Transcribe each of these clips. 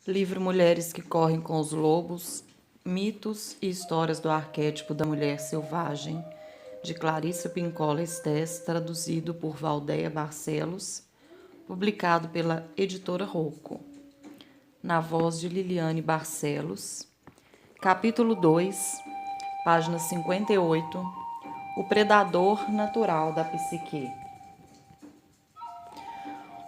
Livro Mulheres que Correm com os Lobos, Mitos e Histórias do Arquétipo da Mulher Selvagem, de Clarissa Pincola Estés, traduzido por Valdeia Barcelos, publicado pela editora Rocco. Na voz de Liliane Barcelos. Capítulo 2, página 58, O Predador Natural da Psique.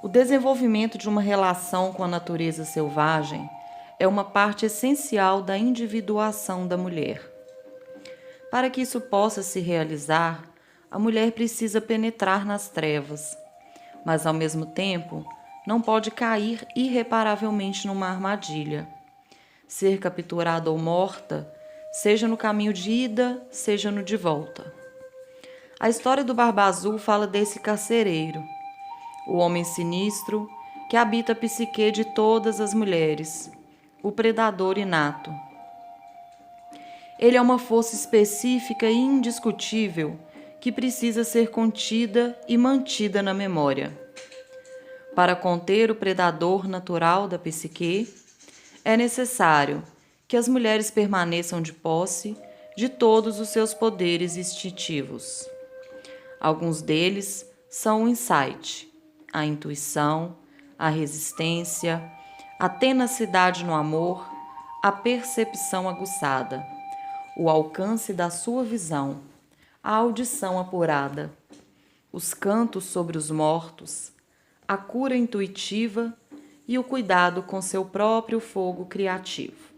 O desenvolvimento de uma relação com a natureza selvagem é uma parte essencial da individuação da mulher. Para que isso possa se realizar, a mulher precisa penetrar nas trevas, mas ao mesmo tempo não pode cair irreparavelmente numa armadilha. Ser capturada ou morta, seja no caminho de ida, seja no de volta. A história do Barba Azul fala desse carcereiro, o homem sinistro que habita a psique de todas as mulheres, o predador inato. Ele é uma força específica e indiscutível que precisa ser contida e mantida na memória. Para conter o predador natural da psique, é necessário que as mulheres permaneçam de posse de todos os seus poderes instintivos. Alguns deles são o insight, a intuição, a resistência, a tenacidade no amor, a percepção aguçada, o alcance da sua visão, a audição apurada, os cantos sobre os mortos, a cura intuitiva e o cuidado com seu próprio fogo criativo.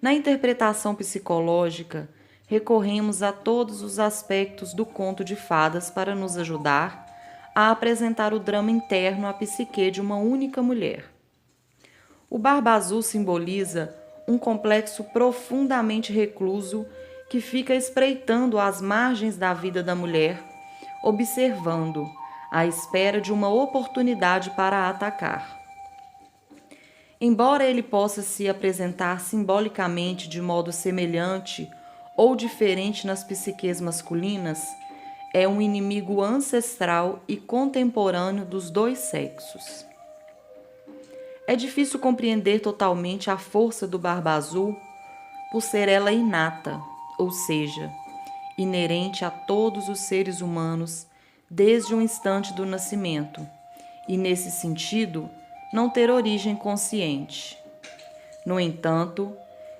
Na interpretação psicológica, recorremos a todos os aspectos do conto de fadas para nos ajudar a apresentar o drama interno à psique de uma única mulher. O Barba Azul simboliza um complexo profundamente recluso que fica espreitando às margens da vida da mulher, observando, à espera de uma oportunidade para a atacar. Embora ele possa se apresentar simbolicamente de modo semelhante ou diferente nas psiques masculinas, é um inimigo ancestral e contemporâneo dos dois sexos. É difícil compreender totalmente a força do Barba Azul por ser ela inata, ou seja, inerente a todos os seres humanos desde o instante do nascimento, e nesse sentido, não ter origem consciente. No entanto,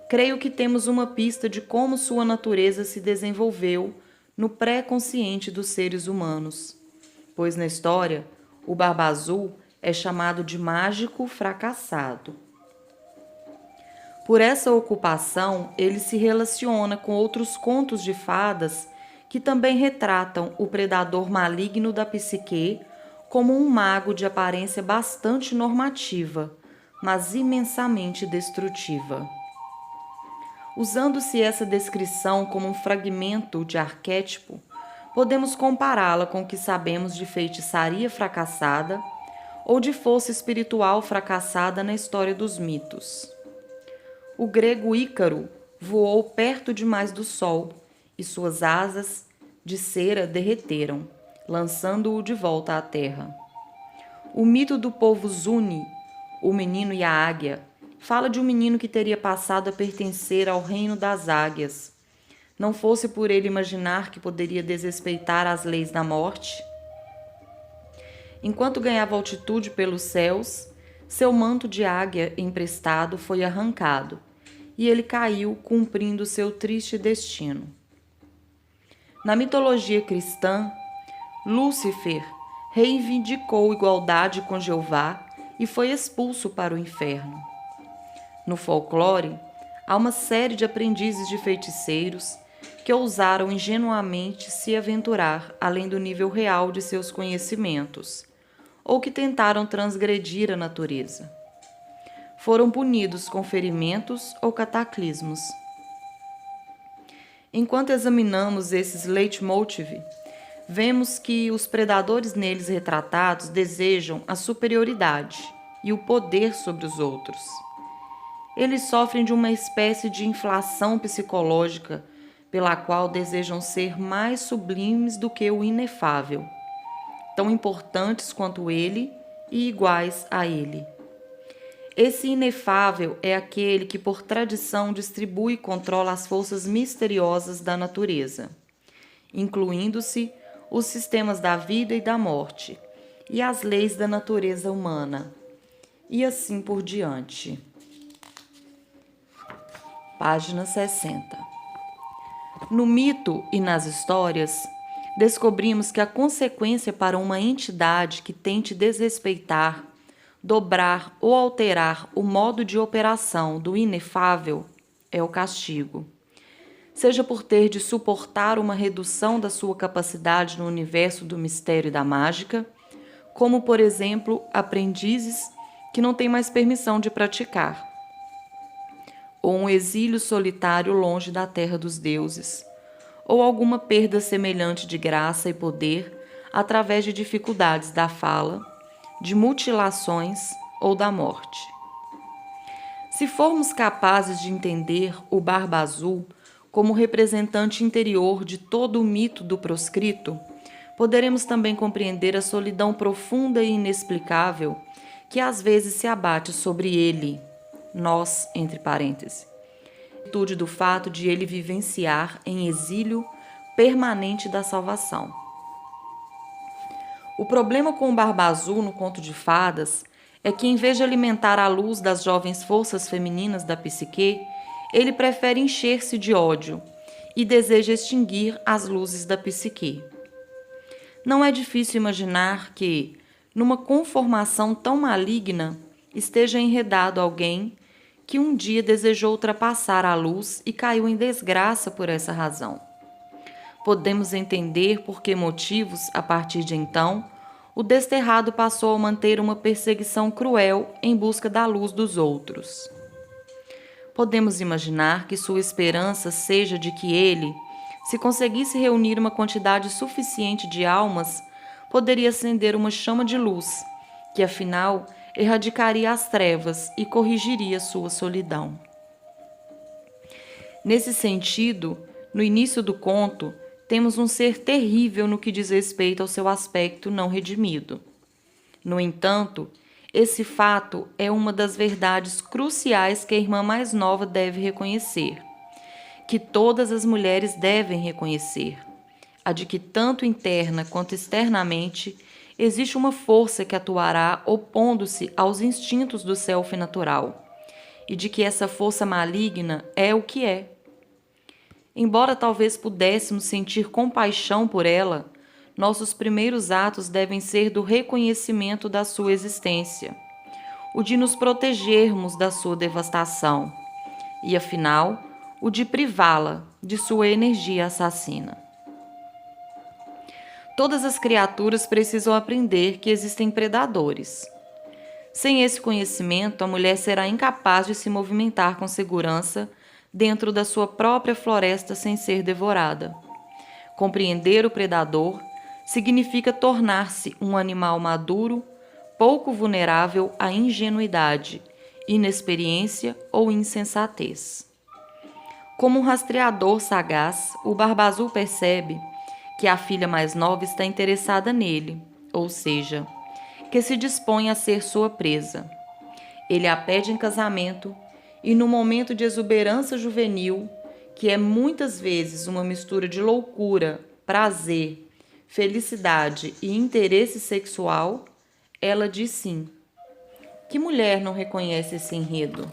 creio que temos uma pista de como sua natureza se desenvolveu no pré-consciente dos seres humanos, pois na história, o Barba Azul é chamado de mágico fracassado. Por essa ocupação, ele se relaciona com outros contos de fadas que também retratam o predador maligno da psique como um mago de aparência bastante normativa, mas imensamente destrutiva. Usando-se essa descrição como um fragmento de arquétipo, podemos compará-la com o que sabemos de feitiçaria fracassada ou de força espiritual fracassada na história dos mitos. O grego Ícaro voou perto demais do sol e suas asas de cera derreteram, lançando-o de volta à terra. O mito do povo Zuni, o menino e a águia, fala de um menino que teria passado a pertencer ao reino das águias. Não fosse por ele imaginar que poderia desrespeitar as leis da morte? Enquanto ganhava altitude pelos céus, seu manto de águia emprestado foi arrancado, e ele caiu cumprindo seu triste destino. Na mitologia cristã, Lúcifer reivindicou igualdade com Jeová e foi expulso para o inferno. No folclore, há uma série de aprendizes de feiticeiros que ousaram ingenuamente se aventurar além do nível real de seus conhecimentos, ou que tentaram transgredir a natureza. Foram punidos com ferimentos ou cataclismos. Enquanto examinamos esses leitmotiv, vemos que os predadores neles retratados desejam a superioridade e o poder sobre os outros. Eles sofrem de uma espécie de inflação psicológica pela qual desejam ser mais sublimes do que o inefável, tão importantes quanto ele e iguais a ele. Esse inefável é aquele que, por tradição, distribui e controla as forças misteriosas da natureza, incluindo-se os sistemas da vida e da morte, e as leis da natureza humana, e assim por diante. Página 60. No mito e nas histórias, descobrimos que a consequência para uma entidade que tente desrespeitar, dobrar ou alterar o modo de operação do inefável é o castigo. Seja por ter de suportar uma redução da sua capacidade no universo do mistério e da mágica, como, por exemplo, aprendizes que não têm mais permissão de praticar, ou um exílio solitário longe da terra dos deuses, ou alguma perda semelhante de graça e poder através de dificuldades da fala, de mutilações ou da morte. Se formos capazes de entender o Barba Azul como representante interior de todo o mito do proscrito, poderemos também compreender a solidão profunda e inexplicável que às vezes se abate sobre ele, nós, entre parênteses, em virtude do fato de ele vivenciar em exílio permanente da salvação. O problema com o Barba Azul no conto de fadas é que, em vez de alimentar a luz das jovens forças femininas da psique, ele prefere encher-se de ódio e deseja extinguir as luzes da psique. Não é difícil imaginar que, numa conformação tão maligna, esteja enredado alguém que um dia desejou ultrapassar a luz e caiu em desgraça por essa razão. Podemos entender por que motivos, a partir de então, o desterrado passou a manter uma perseguição cruel em busca da luz dos outros. Podemos imaginar que sua esperança seja de que ele, se conseguisse reunir uma quantidade suficiente de almas, poderia acender uma chama de luz, que afinal erradicaria as trevas e corrigiria sua solidão. Nesse sentido, no início do conto, temos um ser terrível no que diz respeito ao seu aspecto não redimido. No entanto, esse fato é uma das verdades cruciais que a irmã mais nova deve reconhecer, que todas as mulheres devem reconhecer, a de que tanto interna quanto externamente existe uma força que atuará opondo-se aos instintos do self natural, e de que essa força maligna é o que é. Embora talvez pudéssemos sentir compaixão por ela, nossos primeiros atos devem ser do reconhecimento da sua existência, o de nos protegermos da sua devastação e, afinal, o de privá-la de sua energia assassina. Todas as criaturas precisam aprender que existem predadores. Sem esse conhecimento, a mulher será incapaz de se movimentar com segurança dentro da sua própria floresta sem ser devorada. Compreender o predador significa tornar-se um animal maduro, pouco vulnerável à ingenuidade, inexperiência ou insensatez. Como um rastreador sagaz, o Barba Azul percebe que a filha mais nova está interessada nele, ou seja, que se dispõe a ser sua presa. Ele a pede em casamento e, no momento de exuberância juvenil, que é muitas vezes uma mistura de loucura, prazer, felicidade e interesse sexual, ela diz sim. Que mulher não reconhece esse enredo?